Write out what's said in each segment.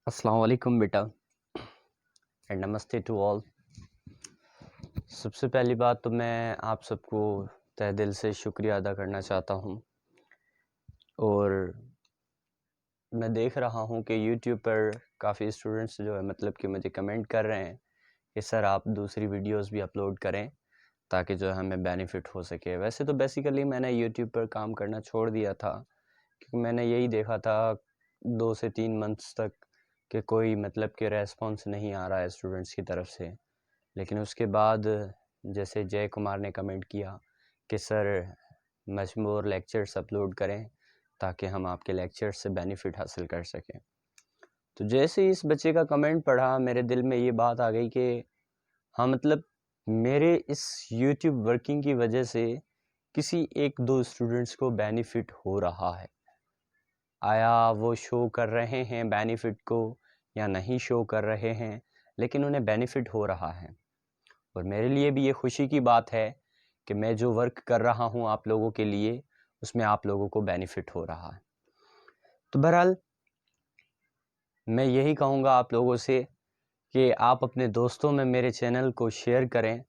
अस्सलाम वालेकुम बेटा एंड नमस्ते टू ऑल। सबसे पहली बात तो मैं आप सबको तहे दिल से शुक्रिया अदा करना चाहता हूँ। और मैं देख रहा हूँ कि यूट्यूब पर काफ़ी स्टूडेंट्स जो है मतलब कि मुझे कमेंट कर रहे हैं कि सर आप दूसरी वीडियोस भी अपलोड करें ताकि जो है हमें बेनिफिट हो सके। वैसे तो बेसिकली मैंने यूट्यूब पर काम करना छोड़ दिया था क्योंकि मैंने यही देखा था 2 से 3 मंथ्स तक कि कोई मतलब कि रेस्पॉन्स नहीं आ रहा है स्टूडेंट्स की तरफ से। लेकिन उसके बाद जैसे जय कुमार ने कमेंट किया कि सर मजमूर लेक्चर्स अपलोड करें ताकि हम आपके लेक्चर्स से बेनिफिट हासिल कर सकें। तो जैसे ही इस बच्चे का कमेंट पढ़ा मेरे दिल में ये बात आ गई कि हाँ मतलब मेरे इस यूट्यूब वर्किंग की वजह से किसी एक दो स्टूडेंट्स को बेनिफिट हो रहा है। आया वो शो कर रहे हैं बेनिफिट को या नहीं शो कर रहे हैं, लेकिन उन्हें बेनिफिट हो रहा है। और मेरे लिए भी ये खुशी की बात है कि मैं जो वर्क कर रहा हूँ आप लोगों के लिए उसमें आप लोगों को बेनिफिट हो रहा है। तो बहरहाल मैं यही कहूँगा आप लोगों से कि आप अपने दोस्तों में मेरे चैनल को शेयर करें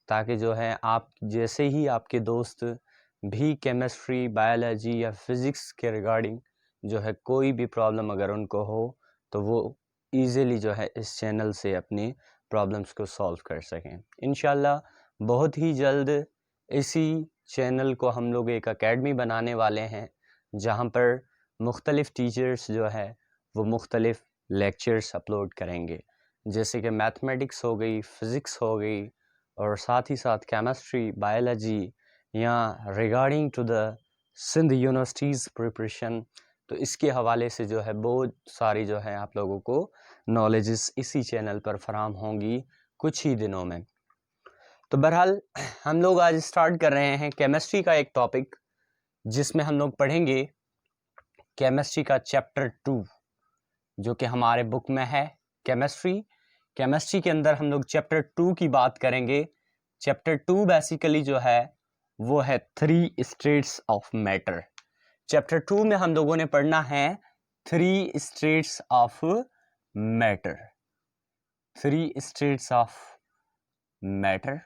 ताकि जो है आप जैसे ही आपके दोस्त भी केमिस्ट्री बायोलॉजी या फिज़िक्स के रिगार्डिंग जो है कोई भी प्रॉब्लम अगर उनको हो तो वो ईज़िली जो है इस चैनल से अपनी प्रॉब्लम्स को सॉल्व कर सकें। इंशाल्लाह बहुत ही जल्द इसी चैनल को हम लोग एक एकेडमी बनाने वाले हैं जहाँ पर मुख्तलिफ़ टीचर्स जो है वो मुख्तलिफ़ लेक्चर्स अपलोड करेंगे, जैसे कि मैथमेटिक्स हो गई, फ़िज़िक्स हो गई और साथ ही साथ केमिस्ट्री बायोलॉजी या regarding to the Sindh universities preparation. तो इसके हवाले से जो है बहुत सारी जो है आप लोगों को नॉलेजेस इसी चैनल पर फराहम होंगी कुछ ही दिनों में। तो बहरहाल हम लोग आज स्टार्ट कर रहे हैं केमिस्ट्री का एक टॉपिक जिसमें हम लोग पढ़ेंगे केमिस्ट्री का चैप्टर 2 जो कि हमारे बुक में है केमिस्ट्री। केमिस्ट्री के अंदर हम लोग चैप्टर 2 की बात करेंगे। चैप्टर 2 बेसिकली जो है वो है 3 स्टेट्स ऑफ मैटर। चैप्टर 2 में हम लोगों ने पढ़ना है 3 states of matter. 3 states of matter.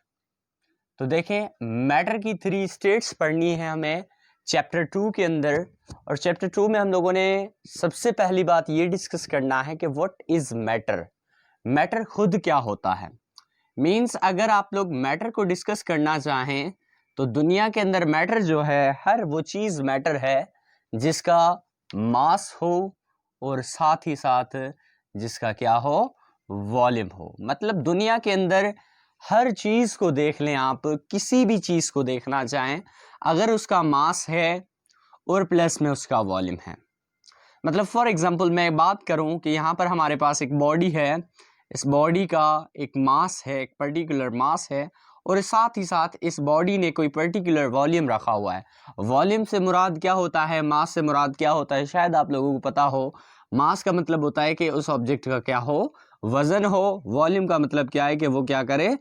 तो देखें मैटर की 3 स्टेट्स पढ़नी है हमें चैप्टर 2 के अंदर। और चैप्टर 2 में हम लोगों ने सबसे पहली बात ये डिस्कस करना है कि व्हाट इज मैटर। मैटर खुद क्या होता है। मींस अगर आप लोग मैटर को डिस्कस करना चाहें तो दुनिया के अंदर मैटर जो है हर वो चीज़ मैटर है जिसका मास हो और साथ ही साथ जिसका क्या हो वॉल्यूम हो। मतलब दुनिया के अंदर हर चीज़ को देख लें आप, किसी भी चीज़ को देखना चाहें अगर उसका मास है और प्लस में उसका वॉल्यूम है। मतलब फॉर एग्जांपल मैं बात करूं कि यहाँ पर हमारे पास एक बॉडी है, इस बॉडी का एक मास है, एक पर्टिकुलर मास है और साथ ही साथ इस बॉडी ने कोई पर्टिकुलर वॉल्यूम रखा हुआ है। वॉल्यूम से मुराद क्या होता है, मास से मुराद क्या होता है, शायद आप लोगों को पता हो। मास का मतलब होता है कि उस ऑब्जेक्ट का क्या हो, वजन हो। वॉल्यूम का मतलब क्या है कि वो क्या करे,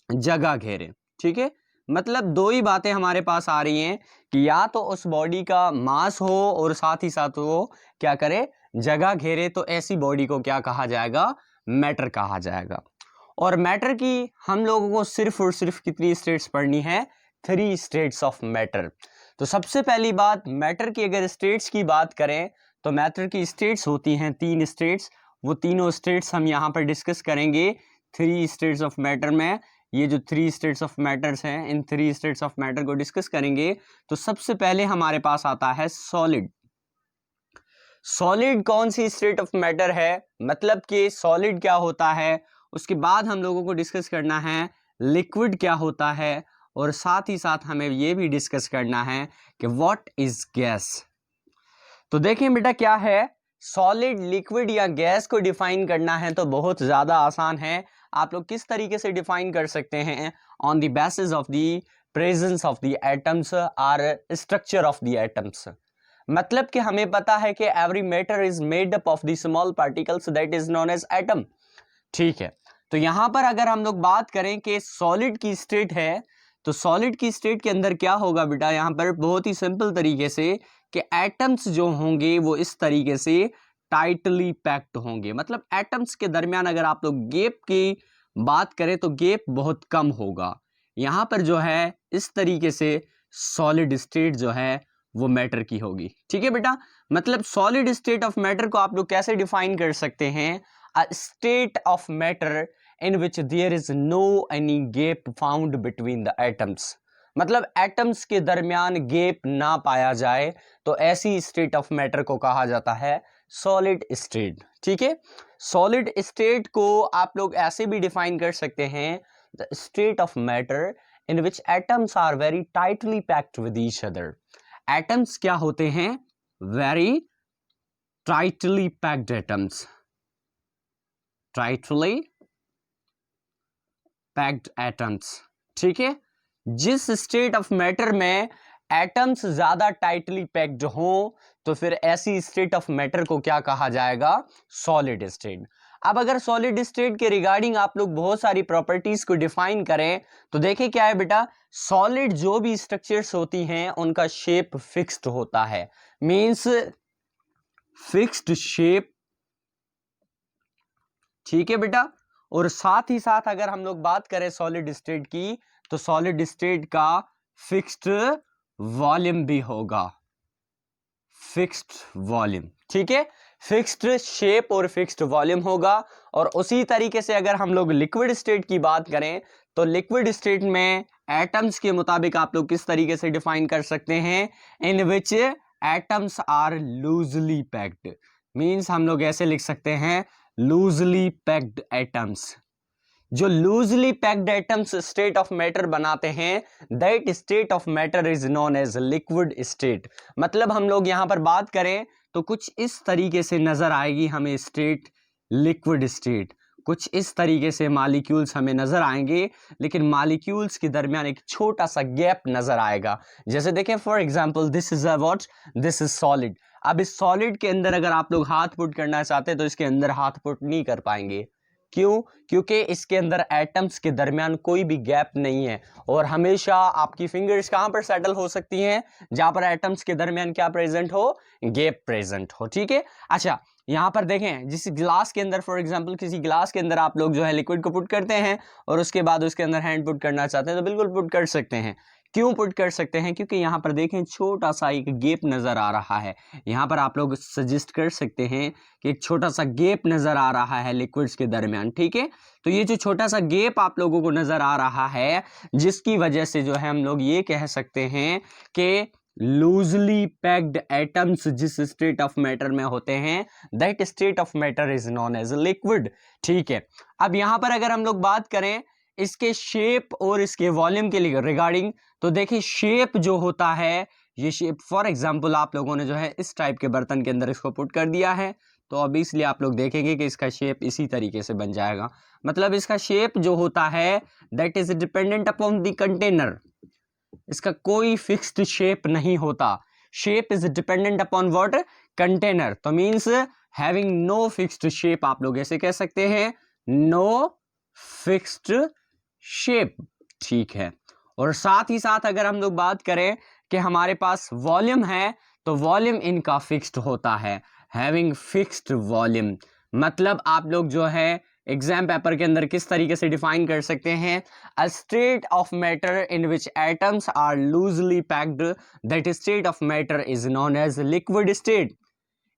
जगह घेरे। ठीक है, मतलब दो ही बातें हमारे पास आ रही हैं कि या तो उस बॉडी का मास हो और साथ ही साथ वो क्या करे, जगह घेरे। तो ऐसी बॉडी को क्या कहा जाएगा, मैटर कहा जाएगा। और मैटर की हम लोगों को सिर्फ और सिर्फ कितनी स्टेट्स पढ़नी है, 3 स्टेट्स ऑफ मैटर। तो सबसे पहली बात मैटर की अगर स्टेट्स की बात करें तो मैटर की स्टेट्स होती हैं 3 स्टेट्स। वो तीनों स्टेट्स हम यहाँ पर डिस्कस करेंगे 3 स्टेट्स ऑफ मैटर में। ये जो 3 स्टेट्स ऑफ मैटर्स हैं, इन 3 स्टेट्स ऑफ मैटर को डिस्कस करेंगे। तो सबसे पहले हमारे पास आता है सॉलिड। सॉलिड कौन सी स्टेट ऑफ मैटर है, मतलब कि सॉलिड क्या होता है। उसके बाद हम लोगों को डिस्कस करना है लिक्विड क्या होता है और साथ ही साथ हमें यह भी डिस्कस करना है कि व्हाट इज गैस। तो देखें बेटा क्या है, सॉलिड लिक्विड या गैस को डिफाइन करना है तो बहुत ज़्यादा आसान है। आप लोग किस तरीके से डिफाइन कर सकते हैं, on the basis of the presence of the atoms और स्ट्रक्चर ऑफ द एटम्स। मतलब कि हमें पता है कि every matter is made up of the small particles that is known as atom. ठीक है, तो यहां पर अगर हम लोग बात करें कि सॉलिड की स्टेट है तो सॉलिड की स्टेट के अंदर क्या होगा बेटा, यहां पर बहुत ही सिंपल तरीके से कि एटम्स जो होंगे वो इस तरीके से टाइटली पैक्ड होंगे। मतलब एटम्स के दरमियान अगर आप लोग गैप की बात करें तो गैप बहुत कम होगा। यहां पर जो है इस तरीके से सॉलिड स्टेट जो है वो मैटर की होगी। ठीक है बेटा, मतलब सॉलिड स्टेट ऑफ मैटर को आप लोग कैसे डिफाइन कर सकते हैं? A state of matter in which there is no any gap found between the atoms. मतलब एटम्स के दरमियान गैप ना पाया जाए तो ऐसी स्टेट ऑफ मैटर को कहा जाता है सॉलिड स्टेट। ठीक है, सॉलिड स्टेट को आप लोग ऐसे भी डिफाइन कर सकते हैं, the state of matter in which atoms are very tightly packed with each other. Atoms क्या होते हैं? Very tightly packed atoms, tightly packed atoms. ठीक है, जिस स्टेट ऑफ मैटर में एटम्स ज्यादा टाइटली पैक्ड हो तो फिर ऐसी स्टेट ऑफ मैटर को क्या कहा जाएगा? Solid state. अब अगर सॉलिड स्टेट के रिगार्डिंग आप लोग बहुत सारी प्रॉपर्टीज को डिफाइन करें तो देखिए क्या है बेटा, सॉलिड जो भी स्ट्रक्चर्स होती हैं उनका शेप फिक्स्ड होता है, मींस फिक्स्ड शेप। ठीक है बेटा, और साथ ही साथ अगर हम लोग बात करें सॉलिड स्टेट की तो सॉलिड स्टेट का फिक्स्ड वॉल्यूम भी होगा, फिक्स्ड वॉल्यूम। ठीक है, फिक्स्ड शेप और फिक्स्ड वॉल्यूम होगा। और उसी तरीके से अगर हम लोग लिक्विड स्टेट की बात करें तो लिक्विड स्टेट में एटम्स के मुताबिक आप लोग किस तरीके से डिफाइन कर सकते हैं? In which atoms are loosely packed, means हम लोग ऐसे लिख सकते हैं लूजली पैक्ड एटम्स। जो loosely packed atoms state of matter बनाते हैं that state of matter is known as liquid state. मतलब हम लोग यहां पर बात करें तो कुछ इस तरीके से नजर आएगी हमें स्टेट, लिक्विड स्टेट। कुछ इस तरीके से मॉलिक्यूल्स हमें नजर आएंगे, लेकिन मॉलिक्यूल्स के दरमियान एक छोटा सा गैप नजर आएगा। जैसे देखें for example this is a what, this is solid. अब इस सॉलिड के अंदर अगर आप लोग हाथ पुट करना चाहते हैं तो इसके अंदर हाथ पुट नहीं कर पाएंगे। क्यों? क्योंकि इसके अंदर एटम्स के दरमियान कोई भी गैप नहीं है। और हमेशा आपकी फिंगर्स कहां पर सेटल हो सकती हैं? जहां पर एटम्स के दरमियान क्या प्रेजेंट हो? गैप प्रेजेंट हो। ठीक है, अच्छा यहां पर देखें जिस गिलास के अंदर फॉर एग्जांपल किसी गिलास के अंदर आप लोग जो है लिक्विड को पुट करते हैं और उसके बाद उसके अंदर हैंड पुट करना चाहते हैं तो बिल्कुल पुट कर सकते हैं। क्यों पुट कर सकते हैं? क्योंकि यहां पर देखें छोटा सा एक गैप नजर आ रहा है। यहां पर आप लोग सजेस्ट कर सकते हैं कि एक छोटा सा गैप नजर आ रहा है लिक्विड्स के दरमियान। ठीक है, तो ये जो छोटा सा गैप आप लोगों को नजर आ रहा है जिसकी वजह से जो है हम लोग ये कह सकते हैं कि लूजली पैक्ड एटम्स जिस स्टेट ऑफ मैटर में होते हैं that state of matter is known as liquid. ठीक है, अब यहां पर अगर हम लोग बात करें इसके शेप और इसके वॉल्यूम के लिए रिगार्डिंग तो देखिए शेप जो होता है ये शेप फॉर एग्जांपल आप लोगों ने जो है इस टाइप के बर्तन के अंदर इसको पुट कर दिया है तो अब इसलिए आप लोग देखेंगे कि इसका शेप इसी तरीके से बन जाएगा। मतलब इसका शेप जो होता है that is dependent upon the container, इसका कोई फिक्स्ड शेप नहीं होता। Shape is dependent upon what? Container. तो means having no fixed shape, आप लोग ऐसे कह सकते हैं नो फिक्स्ड शेप। ठीक है, और साथ ही साथ अगर हम लोग बात करें कि हमारे पास वॉल्यूम है तो वॉल्यूम इनका फिक्स्ड होता है, हैविंग फिक्स्ड वॉल्यूम। मतलब आप लोग जो है एग्जाम पेपर के अंदर किस तरीके से डिफाइन कर सकते हैं? A state of matter in which atoms are loosely packed that state of matter is known as liquid state.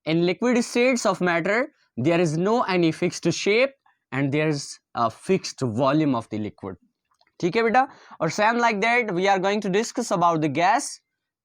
In liquid states of matter, there is no any fixed shape and there is a fixed volume of the liquid. ठीक है बेटा, और same like that we are going to discuss about the gas.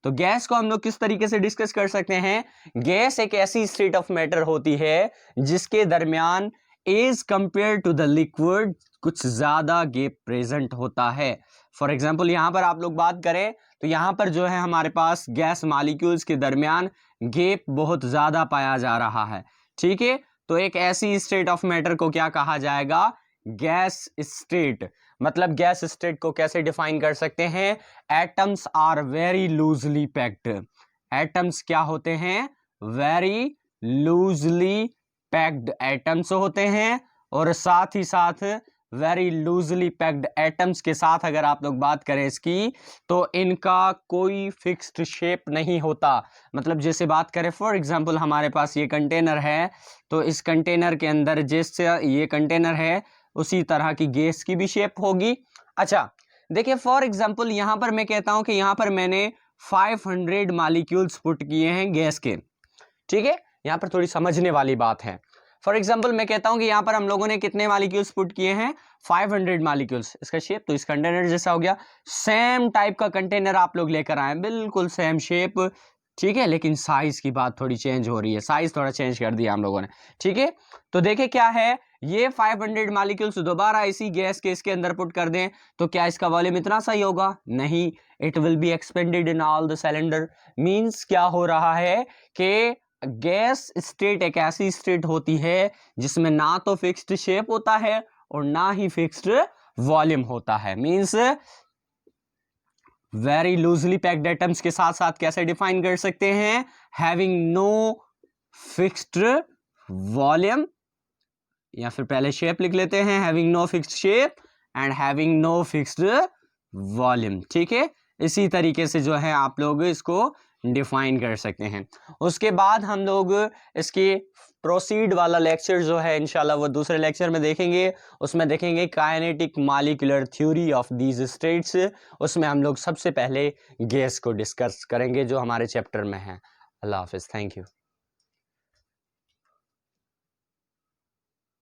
तो gas को हम लोग किस तरीके से डिस्कस कर सकते हैं? गैस एक ऐसी स्टेट ऑफ मैटर होती है जिसके दरमियान as compare to the liquid कुछ ज्यादा गैप प्रेजेंट होता है। फॉर एग्जाम्पल यहां पर आप लोग बात करें तो यहां पर जो है हमारे पास गैस मॉलिक्यूल्स के दरमियान गैप बहुत ज्यादा पाया जा रहा है। ठीक है, तो एक ऐसी स्टेट ऑफ मैटर को क्या कहा जाएगा? Gas state. मतलब गैस स्टेट को कैसे डिफाइन कर सकते हैं? Atoms are very loosely packed. Atoms क्या होते हैं? वेरी लूजली पैक्ड एटम्स होते हैं और साथ ही साथ वेरी लूजली पैक्ड एटम्स के साथ अगर आप लोग बात करें इसकी, तो इनका कोई फिक्स्ड शेप नहीं होता। मतलब जैसे बात करें फॉर एग्जांपल हमारे पास ये कंटेनर है, तो इस कंटेनर के अंदर जैसे ये कंटेनर है उसी तरह की गैस की भी शेप होगी। अच्छा देखिए फॉर एग्जांपल यहाँ पर मैं कहता हूँ कि यहाँ पर मैंने 500 मॉलिक्यूल्स पुट किए हैं गैस के, ठीक है। यहाँ पर थोड़ी समझने वाली बात है। फॉर एग्जांपल मैं कहता हूं कि यहाँ पर हम लोगों ने कितने मॉलिक्यूल्स पुट किए हैं, 500 मॉलिक्यूल्स। इसका शेप तो इस कंटेनर जैसा हो गया। सेम टाइप का कंटेनर आप लोग लेकर आए, बिल्कुल सेम शेप, ठीक है, लेकिन साइज की बात थोड़ी चेंज हो रही है, साइज थोड़ा चेंज कर दिया हम लोगों ने, ठीक है। तो देखिए क्या है, ये 500 मॉलिक्यूल्स दोबारा इसी गैस के इसके अंदर पुट कर दें तो क्या इसका वॉल्यूम इतना सही होगा? नहीं, it will be expanded in all the cylinder. Means क्या हो रहा है कि गैस स्टेट एक ऐसी स्टेट होती है जिसमें ना तो फिक्स्ड शेप होता है और ना ही फिक्स्ड वॉल्यूम होता है। Means very loosely packed atoms के साथ साथ कैसे डिफाइन कर सकते हैं, हैविंग नो फिक्स्ड वॉल्यूम, या फिर पहले शेप लिख लेते हैं, having no fixed shape and having no fixed volume, ठीक है। इसी तरीके से जो है आप लोग इसको डिफाइन कर सकते हैं। उसके बाद हम लोग इसकी प्रोसीड वाला लेक्चर जो है इंशाल्लाह वो दूसरे लेक्चर में देखेंगे। उसमें देखेंगे kinetic molecular theory of these states. उसमें हम लोग सबसे पहले गैस को डिस्कस करेंगे जो हमारे चैप्टर में है। अल्लाह हाफिज़, थैंक यू।